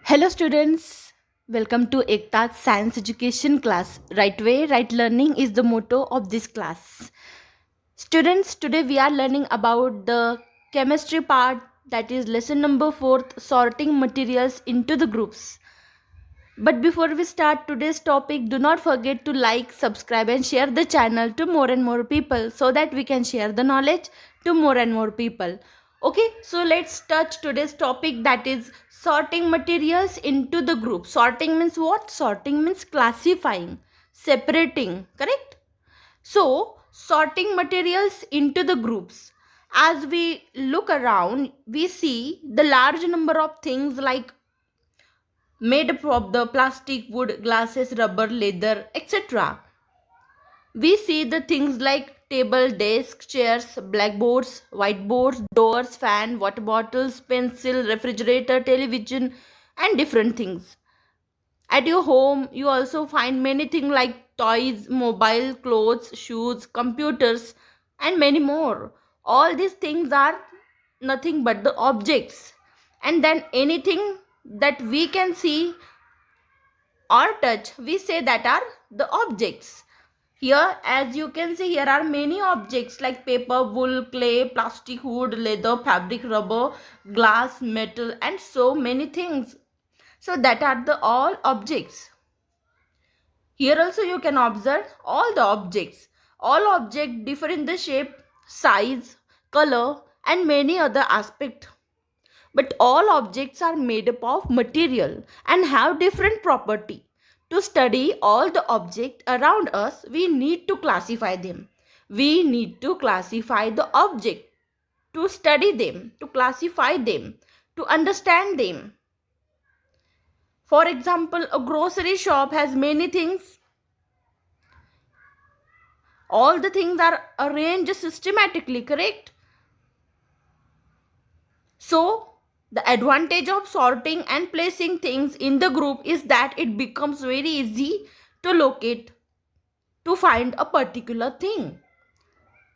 Hello, students. Welcome to Ekta's Science Education class. Right way, right learning is the motto of this class. Students, today we are learning about the chemistry part, that is lesson number 4, sorting materials into the groups. But before we start today's topic, do not forget to like, subscribe, and share the channel to more and more people so that we can share the knowledge to more and more people. Okay, so let's touch today's topic, that is sorting materials into the group. Sorting means what? Sorting means classifying, separating, correct? So, sorting materials into the groups. As we look around, we see the large number of things like made up of the plastic, wood, glasses, rubber, leather, etc. We see the things like table, desk, chairs, blackboards, whiteboards, doors, fan, water bottles, pencil, refrigerator, television, and different things. At your home, you also find many things like toys, mobile, clothes, shoes, computers, and many more. All these things are nothing but the objects. And then anything that we can see or touch, we say that are the objects. Here, as you can see, here are many objects like paper, wool, clay, plastic, wood, leather, fabric, rubber, glass, metal, and so many things. So that are the all objects. Here also you can observe all the objects. All objects differ in the shape, size, color, and many other aspects. But all objects are made up of material and have different property. To study all the objects around us, we need to classify them. We need to classify the object, to study them, to classify them, to understand them. For example, a grocery shop has many things. All the things are arranged systematically, correct? So, the advantage of sorting and placing things in the group is that it becomes very easy to locate, to find a particular thing.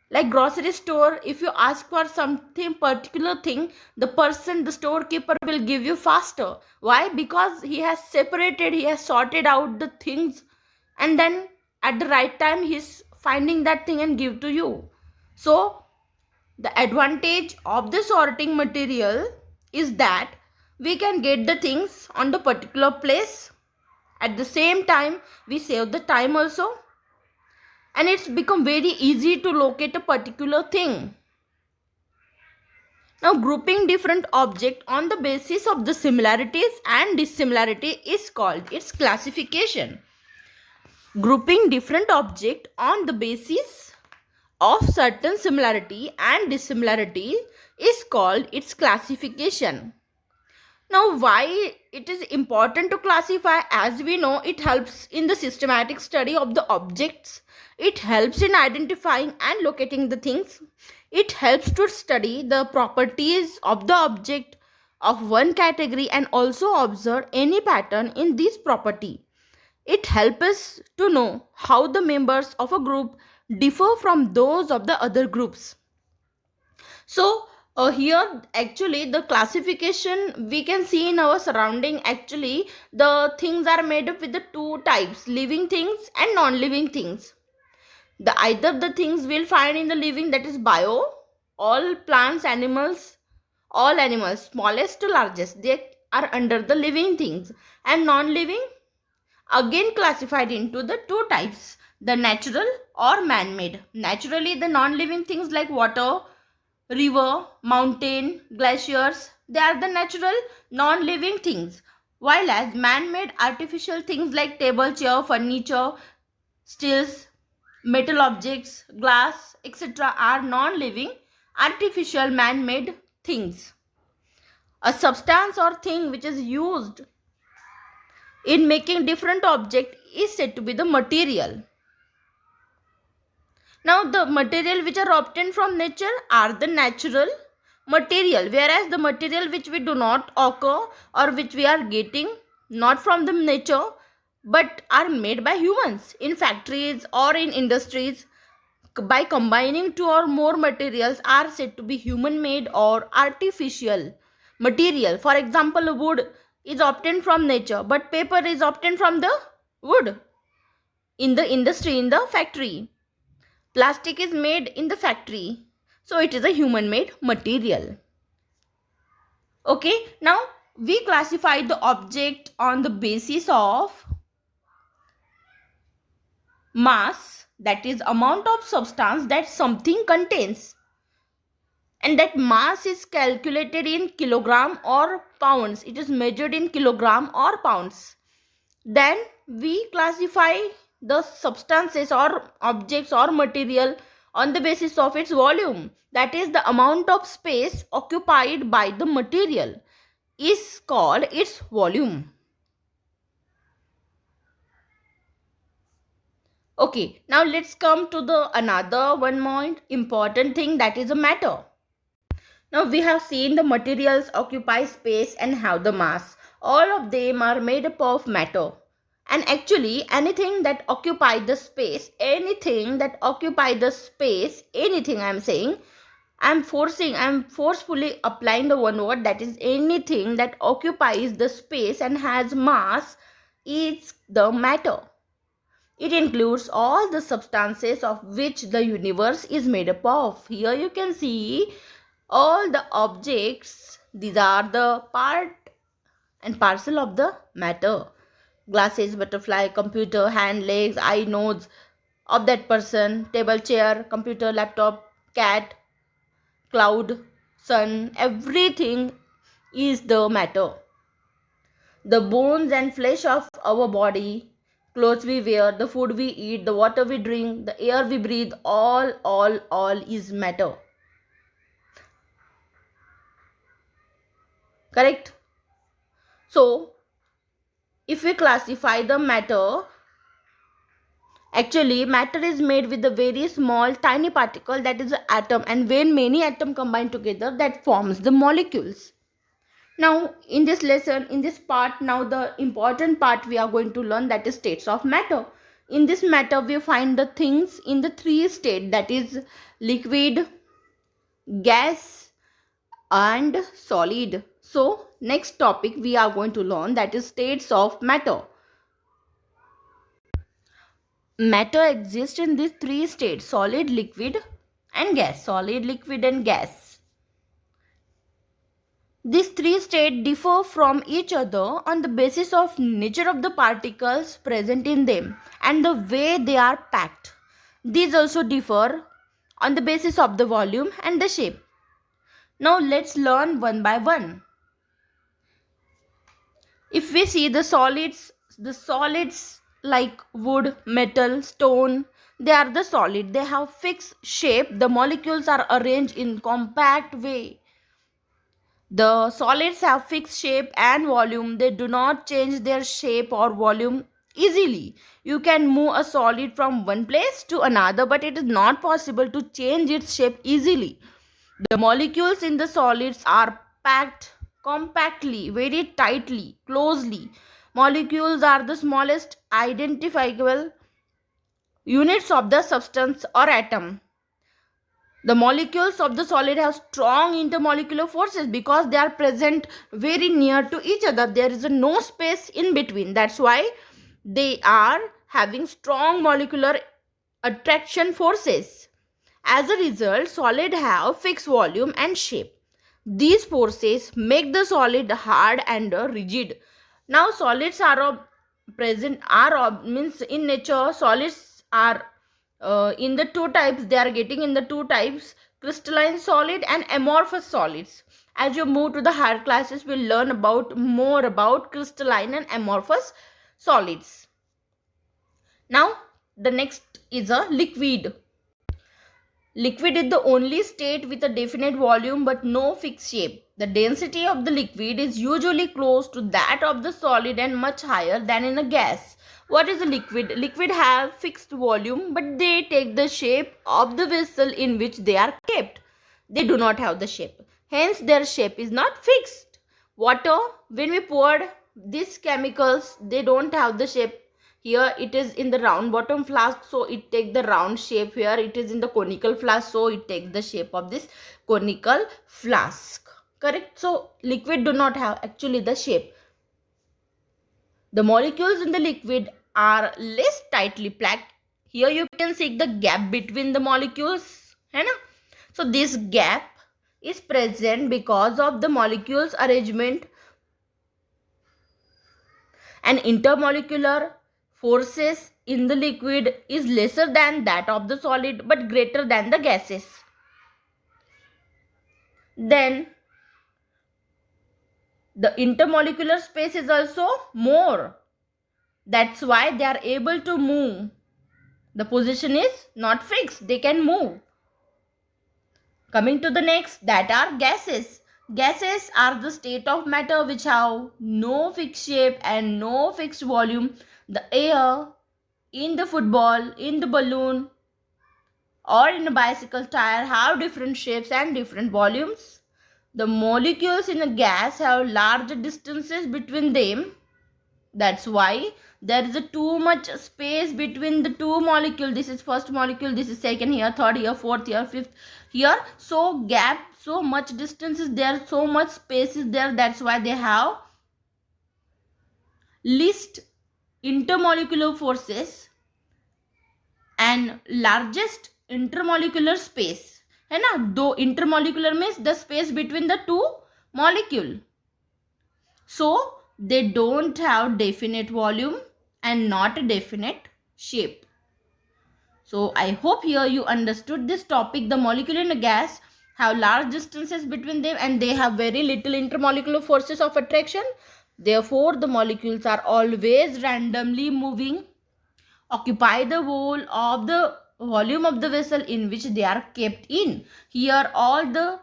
Like grocery store, if you ask for something particular thing, the storekeeper will give you faster. Why? Because he has separated, he has sorted out the things, and then at the right time he's finding that thing and give to you. So the advantage of the sorting material is that we can get the things on the particular place. At the same time, we save the time also, and it's become very easy to locate a particular thing. Now, grouping different objects on the basis of the similarities and dissimilarity is called its classification. Grouping different objects on the basis of certain similarity and dissimilarity is called its classification. Now, why it is important to classify? As we know, it helps in the systematic study of the objects. It helps in identifying and locating the things. It helps to study the properties of the object of one category and also observe any pattern in this property. It helps us to know how the members of a group differ from those of the other groups. So, here actually the classification we can see in our surrounding. Actually, the things are made up with the two types, living things and non-living things. The either the things we'll find in the living, that is bio, all plants, animals, all animals, smallest to largest, they are under the living things, and non-living again classified into the two types, the natural or man-made. Naturally, the non-living things like water, river, mountain, glaciers, they are the natural non-living things. While as man-made artificial things like table, chair, furniture, stills, metal objects, glass, etc. are non-living artificial man-made things. A substance or thing which is used in making different object is said to be the material. Now, the material which are obtained from nature are the natural material, whereas the material which we do not occur or which we are getting not from the nature but are made by humans in factories or in industries by combining two or more materials are said to be human made or artificial material. For example, wood. is obtained from nature, but paper is obtained from the wood in the industry, in the factory. Plastic is made in the factory, so it is a human made material. Okay, now we classify the object on the basis of mass, that is amount of substance that something contains, and that mass is calculated in kilogram or pounds. It is measured in kilogram or pounds. Then we classify the substances or objects or material on the basis of its volume, that is the amount of space occupied by the material is called its volume. Okay, now let's come to the another one more important thing, that is a matter. Now we have seen the materials occupy space and have the mass. All of them are made up of matter. And actually anything that occupy the space, anything I'm saying, I'm forcefully applying the one word, that is anything that occupies the space and has mass is the matter. It includes all the substances of which the universe is made up of. Here you can see all the objects. These are the part and parcel of the matter. Glasses, butterfly, computer, hand, legs, eye, nose of that person, table, chair, computer, laptop, cat, cloud, sun, everything is the matter. The bones and flesh of our body, clothes we wear, the food we eat, the water we drink, the air we breathe, all is matter. Correct? So, if we classify the matter, actually matter is made with a very small tiny particle, that is an atom, and when many atoms combine together, that forms the molecules. Now in this lesson, in this part, now the important part we are going to learn, that is states of matter. In this matter we find the things in the three states, that is liquid, gas and solid. So next topic we are going to learn, that is states of matter. Matter exists in these three states: solid, liquid and gas. Solid, liquid and gas. These three states differ from each other on the basis of nature of the particles present in them and the way they are packed. These also differ on the basis of the volume and the shape. Now let's learn one by one. If we see the solids like wood, metal, stone, they are the solid. They have fixed shape. The molecules are arranged in compact way. The solids have fixed shape and volume. They do not change their shape or volume easily. You can move a solid from one place to another, but it is not possible to change its shape easily. The molecules in the solids are packed compactly, very tightly, closely. Molecules are the smallest identifiable units of the substance or atom. The molecules of the solid have strong intermolecular forces because they are present very near to each other. There is no space in between. That's why they are having strong molecular attraction forces. As a result, solid have fixed volume and shape. These forces make the solid hard and rigid. Now solids are present are means in nature solids are in the two types. They are getting in the two types: crystalline solid and amorphous solids. As you move to the higher classes, we'll learn about more about crystalline and amorphous solids. Now the next is a liquid. Liquid is the only state with a definite volume but no fixed shape. The density of the liquid is usually close to that of the solid and much higher than in a gas. What is a liquid? Liquid have fixed volume but they take the shape of the vessel in which they are kept. They do not have the shape. Hence their shape is not fixed. Water, when we poured these chemicals, they don't have the shape. Here it is in the round bottom flask, so it takes the round shape. Here it is in the conical flask, so it takes the shape of this conical flask. Correct? So liquid do not have actually the shape. The molecules in the liquid are less tightly packed. Here you can see the gap between the molecules. है ना? So this gap is present because of the molecules arrangement, and intermolecular forces in the liquid is lesser than that of the solid but greater than the gases. Then the intermolecular space is also more. That's why they are able to move. The position is not fixed, they can move. Coming to the next, that are gases. Gases are the state of matter which have no fixed shape and no fixed volume. The air in the football, in the balloon, or in a bicycle tire have different shapes and different volumes. The molecules in a gas have large distances between them. That's why there is a too much space between the two molecules. This is first molecule, this is second, here third, here fourth, here fifth, here. So gap, so much distance is there, so much space is there. That's why they have least intermolecular forces and largest intermolecular space. है ना? दो intermolecular means the space between the two molecule. So they don't have definite volume and not a definite shape. So I hope here you understood this topic. The molecule in a gas have large distances between them and they have very little intermolecular forces of attraction. Therefore the molecules are always randomly moving, occupy the whole of the volume of the vessel in which they are kept in. Here all the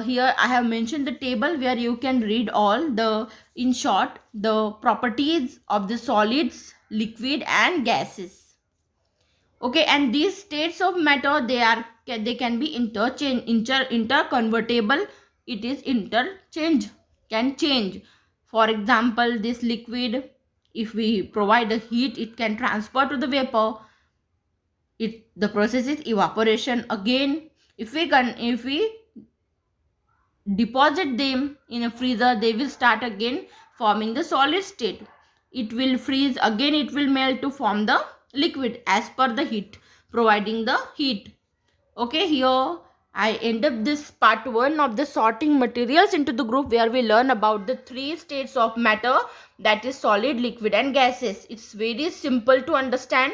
here I have mentioned the table where you can read all the, in short, the properties of the solids, liquid and gases. Okay, and these states of matter, they can be interconvertible. It is interchange, can change. For example, this liquid, if we provide a heat, it can transfer to the vapor. The process is evaporation. Again, if we deposit them in a freezer, they will start again forming the solid state. It will freeze again, it will melt to form the liquid as per the heat, providing the heat. Okay, here I end up this part 1 of the sorting materials into the group, where we learn about the 3 states of matter, that is solid, liquid and gases. It's very simple to understand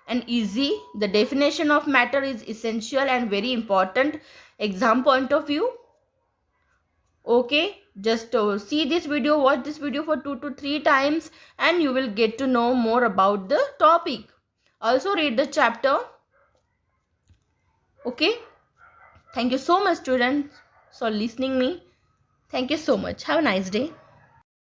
and easy. The definition of matter is essential and very important exam point of view. Okay, just see this video, watch this video for 2 to 3 times and you will get to know more about the topic. Also read the chapter. Okay, thank you so much students for listening me. Thank you so much. Have a nice day.